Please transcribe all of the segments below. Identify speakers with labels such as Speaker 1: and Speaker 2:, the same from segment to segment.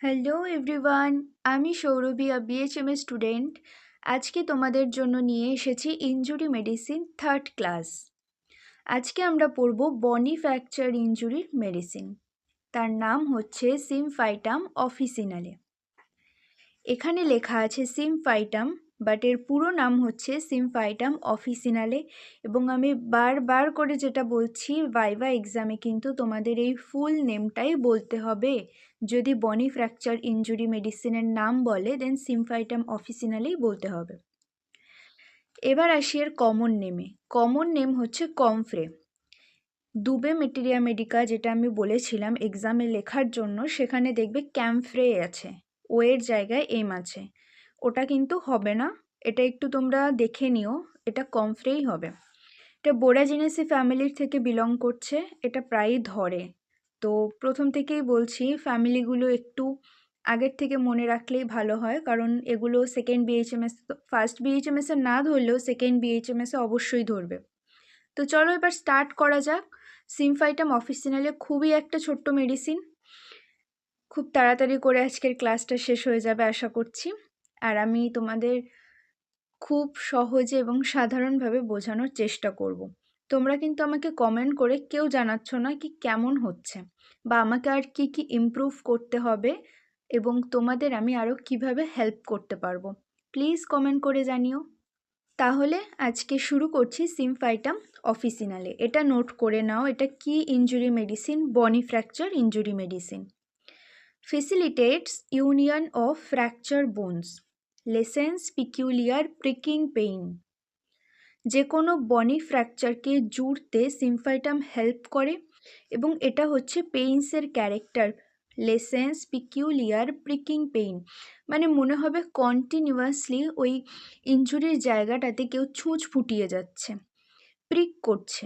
Speaker 1: Hello everyone, আমি Sourabhi, BHMS student. আজকে তোমাদের জন্য নিয়ে এসেছি ইনজুরি মেডিসিন থার্ড ক্লাস। আজকে আমরা পড়ব বনি ফ্র্যাকচার ইনজুরির মেডিসিন। তার নাম হচ্ছে সিমফাইটাম অফিসিনালে। এখানে লেখা আছে সিমফাইটাম, বাট এর পুরো নাম হচ্ছে সিমফাইটাম অফিসিনালে। এবং আমি বারবার করে যেটা বলছি, ভাইভা এক্সামে কিন্তু তোমাদের এই ফুল নেমটাই বলতে হবে। যদি বনি ফ্র্যাকচার ইনজুরি মেডিসিনের নাম বলে, দেন সিমফাইটাম অফিসিনালেই বলতে হবে। এবার আসি এর কমন নেমে। কমন নেম হচ্ছে কমফ্রে। দুবে মেটেরিয়া মেডিকা যেটা আমি বলেছিলাম এক্সামে লেখার জন্য, সেখানে দেখবে ক্যামফ্রে আছে, ও এর জায়গায় এম আছে। ওটা কিন্তু হবে না, এটা একটু তোমরা দেখে নিও, এটা কমফ্রেই হবে। এটা বোরাজিনেসি ফ্যামিলির থেকে বিলং করছে, এটা প্রায়ই ধরে। তো প্রথম থেকেই বলছি, ফ্যামিলিগুলো একটু আগের থেকে মনে রাখলেই ভালো হয়, কারণ এগুলো সেকেন্ড বিএইচএমএস, ফার্স্ট বিএইচএমএসে না ধরলেও সেকেন্ড বিএইচএমএসে অবশ্যই ধরবে। তো চলো এবার স্টার্ট করা যাক। সিমফাইটাম অফিসিনালে খুবই একটা ছোট্ট মেডিসিন, খুব তাড়াতাড়ি করে আজকের ক্লাসটা শেষ হয়ে যাবে আশা করছি। আর আমি তোমাদের খুব সহজে এবং সাধারণভাবে বোঝানোর চেষ্টা করব। তোমরা কিন্তু আমাকে কমেন্ট করে কেউ জানাচ্ছ না কি কেমন হচ্ছে, বা আমাকে আর কি কি ইমপ্রুভ করতে হবে, এবং তোমাদের আমি আরও কিভাবে হেল্প করতে পারবো। প্লিজ কমেন্ট করে জানিও। তাহলে আজকে শুরু করছি সিমফাইটাম অফিসিনালে। এটা নোট করে নাও, এটা কি injury medicine? Bony fracture injury medicine. Facilitates union of fracture bones, lessens peculiar pricking pain. যে কোনো বনি ফ্র্যাকচারকে জুড়তে সিমফাইটাম হেল্প করে, এবং এটা হচ্ছে পেইনসের character. Lessons peculiar pricking pain মানে মনে হবে কন্টিনিউয়াসলি ওই ইনজুরির জায়গাটাতে কেউ ছুঁচ ফুটিয়ে যাচ্ছে, প্রিক করছে,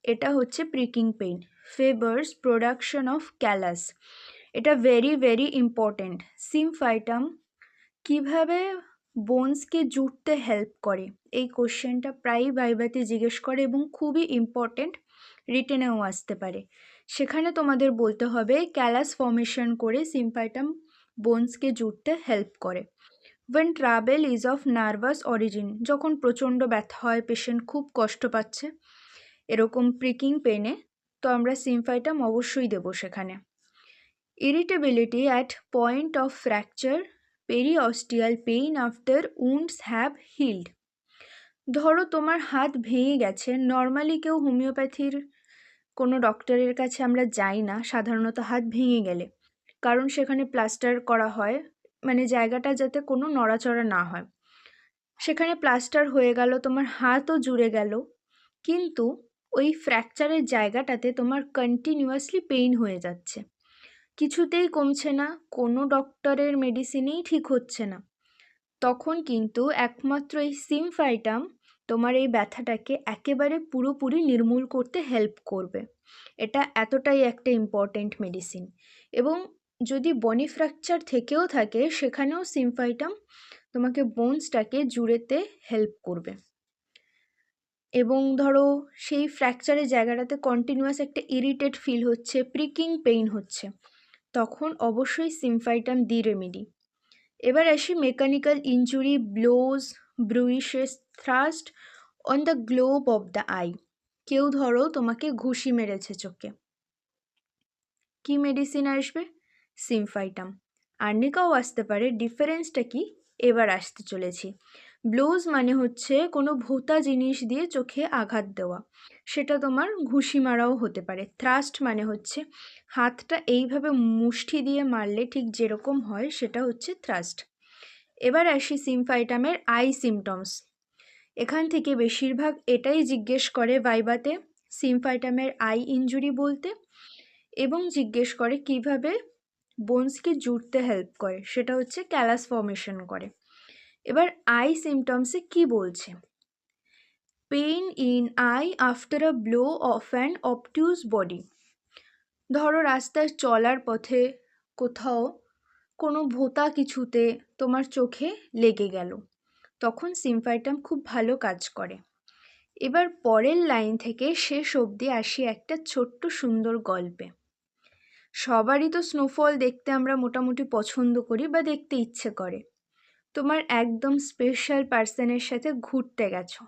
Speaker 1: এটা হচ্ছে pricking pain. Favours production of callus, এটা ভেরি ভেরি ইম্পর্টেন্ট। সিমফাইটাম কিভাবে বোনসকে জুড়তে হেল্প করে, এই কোশ্চেনটা প্রায়ই ভাইভাতে জিজ্ঞেস করে এবং খুবই ইম্পর্টেন্ট, রিটেনেও আসতে পারে। সেখানে তোমাদের বলতে হবে ক্যালাস ফর্মেশন করে সিমফাইটাম বোনসকে জুড়তে হেল্প করে। When travel is of nervous origin, যখন প্রচণ্ড ব্যথা হয়, পেশেন্ট খুব কষ্ট পাচ্ছে এরকম প্রিকিং পেনে, তো আমরা সিমফাইটাম অবশ্যই দেবো সেখানে। Irritability at point of fracture, periosteal pain after wounds have healed. ধরো তোমার হাত ভেঙে গেছে, নর্মালি কেউ হোমিওপ্যাথির কোনো ডক্টরের কাছে আমরা যাই না সাধারণত হাত ভেঙে গেলে, কারণ সেখানে প্লাস্টার করা হয়, মানে জায়গাটা যাতে কোনো নড়াচড়া না হয়। সেখানে প্লাস্টার হয়ে গেল, তোমার হাতও জুড়ে গেল, কিন্তু ওই ফ্র্যাকচারের জায়গাটাতে তোমার কন্টিনিউয়াসলি পেইন হয়ে যাচ্ছে, কিছুতেই কমছে না, কোনো ডক্টরের মেডিসিনেই ঠিক হচ্ছে না। তখন কিন্তু একমাত্র এই সিমফাইটাম তোমার এই ব্যথাটাকে একেবারে পুরোপুরি নির্মূল করতে হেল্প করবে। এটা এতটাই একটা ইম্পর্ট্যান্ট মেডিসিন। এবং যদি বনি ফ্র্যাকচার থেকেও থাকে, সেখানেও সিমফাইটাম তোমাকে বোনসটাকে জুড়েতে হেল্প করবে। এবং ধরো সেই ফ্র্যাকচারের জায়গাটাতে কন্টিনিউয়াস একটা ইরিটেট ফিল হচ্ছে, প্রিকিং পেইন হচ্ছে, তখন অবশ্যই সিমফাইটাম দি রেমেডি। এবার আসি mechanical injury, blows, bruises, thrust on the globe of the eye. কেউ ধরো তোমাকে ঘুষি মেরেছে চোখে, কি মেডিসিন আসবে? সিমফাইটাম। আর্নিকাও আসতে পারে, ডিফারেন্সটা কি এবার আসতে চলেছি। ব্লোজ মানে হচ্ছে কোনো ভোঁতা জিনিস দিয়ে চোখে আঘাত দেওয়া, সেটা তোমার ঘুষি মারাও হতে পারে। থ্রাস্ট মানে হচ্ছে হাতটা এইভাবে মুষ্টি দিয়ে মারলে ঠিক যেরকম হয়, সেটা হচ্ছে থ্রাস্ট। এবার আসি সিমফাইটামের আই সিমটমস। এখান থেকে বেশিরভাগ এটাই জিজ্ঞেস করে ভাইভাতে, সিমফাইটামের আই ইনজুরি বলতে, এবং জিজ্ঞেস করে কিভাবে বোনসকে জুড়তে হেল্প করে, সেটা হচ্ছে ক্যালাস ফর্মেশন করে। এবার আই সিমটমসে কি বলছে? Pain in eye after a blow of an obtuse body. ধরো রাস্তায় চলার পথে কোথাও কোনো ভোঁতা কিছুতে তোমার চোখে লেগে গেল, তখন সিমফাইটাম খুব ভালো কাজ করে। এবার পরের লাইন থেকে শেষ অবধি আসি একটা ছোট্ট সুন্দর গল্পে। সবারই তো স্নোফল দেখতে আমরা মোটামুটি পছন্দ করি বা দেখতে ইচ্ছে করে। তোমার একদম স্পেশাল পার্সনের সাথে ঘুরতে গেছো,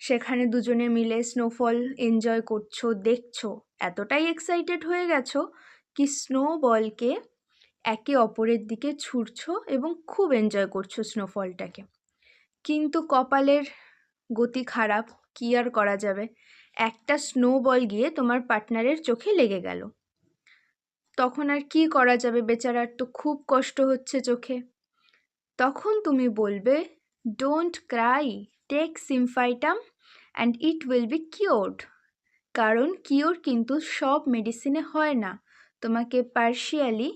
Speaker 1: সেখানে দুজনে মিলে স্নোফল এনজয় করছো, দেখছো, এতটাই এক্সাইটেড হয়ে গেছো কি স্নো বলকে একে অপরের দিকে ছুঁড়ছো এবং খুব এনজয় করছো স্নোফলটাকে। কিন্তু কপালের গতি খারাপ, কি আর করা যাবে, একটা স্নো বল গিয়ে তোমার পার্টনারের চোখে লেগে গেল। তখন আর কি করা যাবে, বেচারার তো খুব কষ্ট হচ্ছে চোখে। তখন তুমি বলবে, don't cry, take symphytum and it will be cured. কারণ কিওর কিন্তু সব মেডিসিনে হয় না, তোমাকে পার্শিয়ালি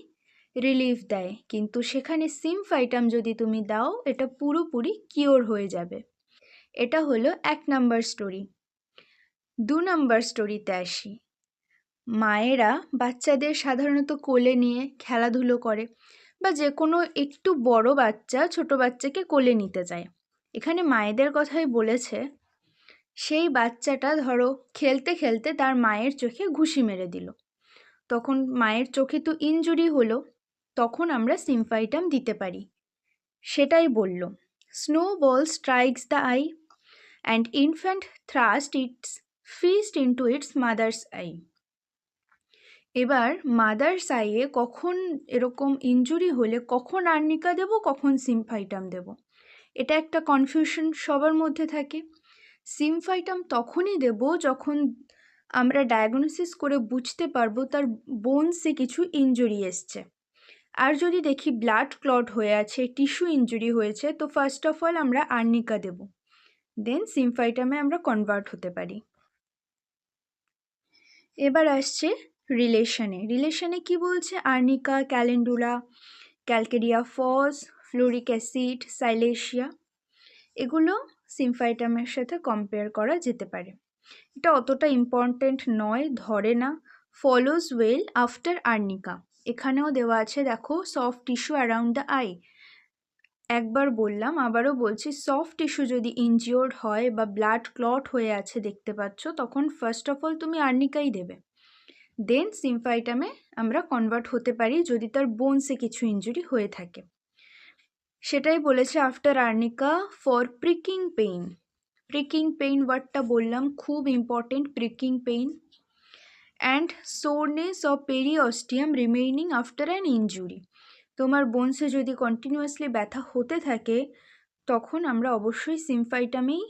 Speaker 1: রিলিফ দেয়, কিন্তু সেখানে সিমফাইটাম যদি তুমি দাও এটা পুরোপুরি কিওর হয়ে যাবে। এটা হলো 1 নাম্বার স্টোরি। 2 নাম্বার স্টোরিতে আসি। মায়েরা বাচ্চাদের সাধারণত কোলে নিয়ে খেলাধুলো করে, বা যে কোনো একটু বড় বাচ্চা ছোট বাচ্চাকে কোলে নিতে চায়। এখানে মায়েদের কথাই বলেছে। সেই বাচ্চাটা ধরো খেলতে খেলতে তার মায়ের চোখে ঘুষি মেরে দিল, তখন মায়ের চোখে তো ইনজুরি হলো, তখন আমরা সিমফাইটাম দিতে পারি। সেটাই বলল, snow ball strikes the eye and infant thrust its fist into its mother's eye. এবার মাদার্স আইয়ে কখন এরকম ইনজুরি হলে কখন আর্নিকা দেব, কখন সিমফাইটাম দেব, এটা একটা কনফিউশন সবার মধ্যে থাকে। সিমফাইটাম তখনই দেব যখন আমরা ডায়াগনোসিস করে বুঝতে পারবো তার বোনসে কিছু ইনজুরি এসছে। আর যদি দেখি ব্লাড ক্লট হয়ে আছে, টিস্যু ইনজুরি হয়েছে, তো ফার্স্ট অফ অল আমরা আর্নিকা দেব, দেন সিমফাইটামে আমরা কনভার্ট হতে পারি। এবার আসছে রিলেশনে কি বলছে, আর্নিকা, ক্যালেন্ডুলা, ক্যালকেরিয়া ফস, ফ্লোরিক অ্যাসিড, সাইলেশিয়া, এগুলো সিমফাইটামের সাথে কম্পেয়ার করা যেতে পারে। এটা অতটা ইম্পর্টেন্ট নয়, ধরে না। ফলোজ ওয়েল আফটার আর্নিকা, এখানেও দেওয়া আছে দেখো, soft tissue around the I. একবার বললাম, আবারও বলছি, সফট টিস্যু যদি ইনজিওর্ড হয় বা ব্লাড ক্লট হয়ে আছে দেখতে পাচ্ছ, তখন ফার্স্ট অফ অল তুমি আর্নিকাই দেবে, দেন সিমফাইটামে আমরা কনভার্ট হতে পারি যদি তার বোনসে কিছু ইনজুরি হয়ে থাকে। সেটাই বলেছে after arnica for pricking pain. Pricking pain ওয়ার্ডটা বললাম, খুব important, pricking pain and soreness of periosteum remaining after an injury. তোমার বোনসে যদি কন্টিনিউয়াসলি ব্যথা হতে থাকে, তখন আমরা অবশ্যই সিমফাইটামেই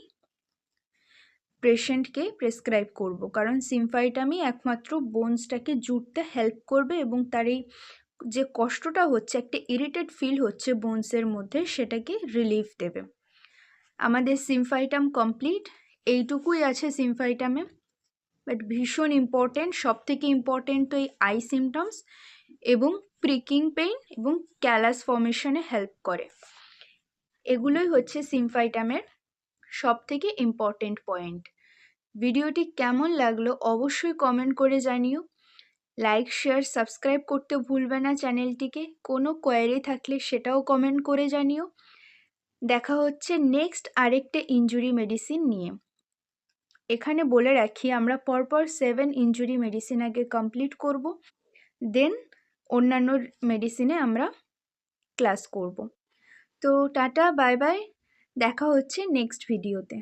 Speaker 1: পেশেন্টকে প্রেসক্রাইব করব, কারণ সিমফাইটামই একমাত্র বোনসটাকে জুড়তে হেল্প করবে এবং তার এই যে কষ্টটা হচ্ছে, একটা ইরিটেড ফিল হচ্ছে বোনসের মধ্যে, সেটাকে রিলিফ দেবে। আমাদের সিমফাইটাম কমপ্লিট, এইটুকুই আছে সিমফাইটামে। বাট ভীষণ ইম্পর্টেন্ট, সব থেকে ইম্পর্টেন্ট তো এই আই সিমটমস এবং প্রিকিং পেইন এবং ক্যালাস ফর্মেশনে হেল্প করে। এগুলোই হচ্ছে সিমফাইটামের সব থেকে ইম্পর্টেন্ট পয়েন্ট। ভিডিওটি কেমন লাগলো অবশ্যই কমেন্ট করে জানিও। লাইক, শেয়ার, সাবস্ক্রাইব করতে ভুলবে না চ্যানেলটিকে। কোনো কোয়েরি থাকলে সেটাও কমেন্ট করে জানিও। দেখা হচ্ছে নেক্সট আরেকটা ইনজুরি মেডিসিন নিয়ে। এখানে বলে রাখি, আমরা পরপর 7 ইনজুরি মেডিসিন আগে কমপ্লিট করব, দেন অন্যান্য মেডিসিনে আমরা ক্লাস করব। তো টাটা, বাই বাই, দেখা হচ্ছে নেক্সট ভিডিওতে।